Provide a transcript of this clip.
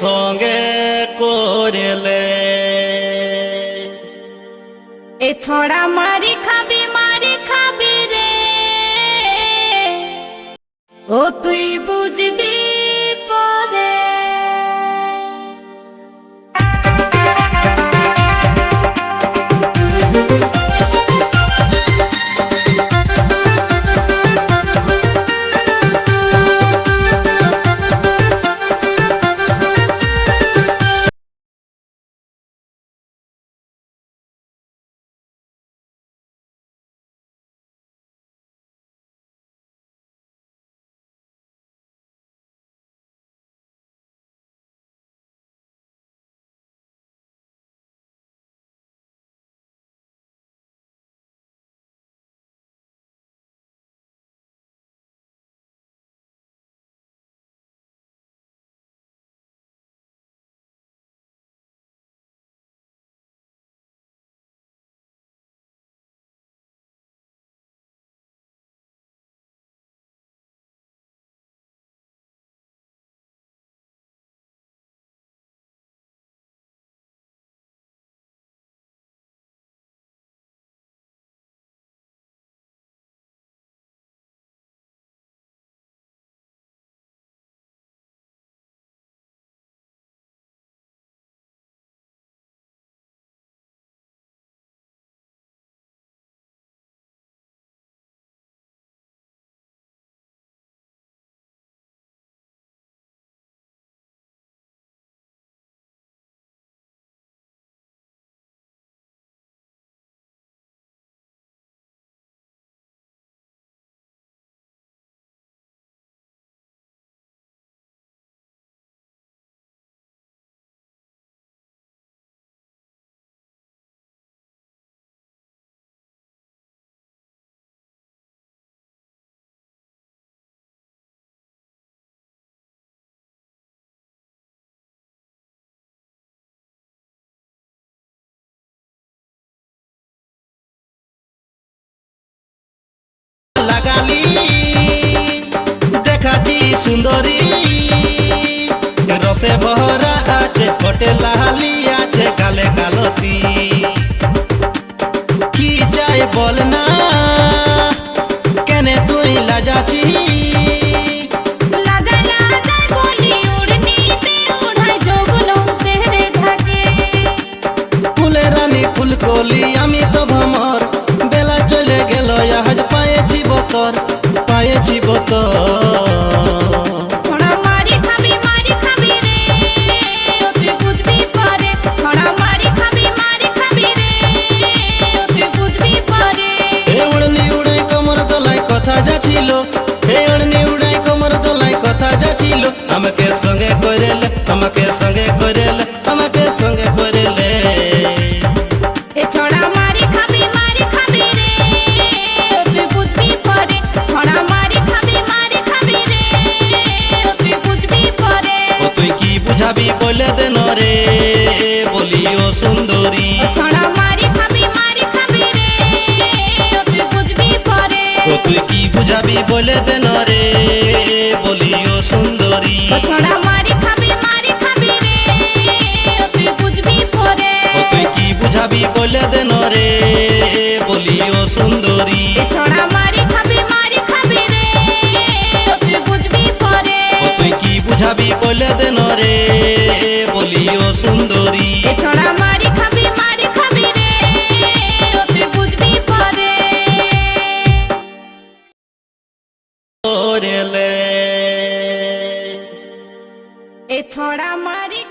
সঙ্গে করেলে এ ছড়া মারি খাবি রে ও তুই বুঝবি পরে। লাগালি দেখাচ্ছি সুন্দরী রসে ভরা আছে ফটে লালি আছে কালে কালতি কি চাই বল না কেনে তুই লাজাছি ফুলের রানী ফুলকলি আমি তো ভ্রমর বেলা চলে গেল আজ পায়েছি বতর ছড়া মারি খাবি রে ও তুই বুঝবি পরে। ছড়া মারি খাবি রে ও তুই বুঝবি পরে। এ উড়নি উড়াই কোমর দোলাই কথা যাচ্ছিল এ উড়নি উড়াই কোমর দোলাই কথা যাচ্ছিল আমাকে সঙ্গে করেলে আমাকে সঙ্গে করেলে আমাকে সঙ্গে করেলে এ ছড়া মারি খাবি রে ও তুই বুঝবি পরে। ছড়া মারি খাবি রে ও তুই বুঝবি পরে। ও তুই কি বুঝাবি বলে দে নরে বলিও সুন্দরী ছড়া মারি খাবি রে ও তুই বুঝবি পরে। ও তুই কি বুঝাবি বলে দে নরে বলিও সুন্দরী ছড়া মারি খাবি রে ও তুই বুঝবি পরে। ও তুই কি বুঝাবি বলে দে নরে বলিও সুন্দরী ছড়া মারি খাবি রে ও তুই বুঝবি পরে। ও তুই কি বুঝাবি বলে দে নরে বলিও সুন্দরী ছড়া মারি খাবি রে ও তুই বুঝবি পরে। করেলে এ ছড়া মারি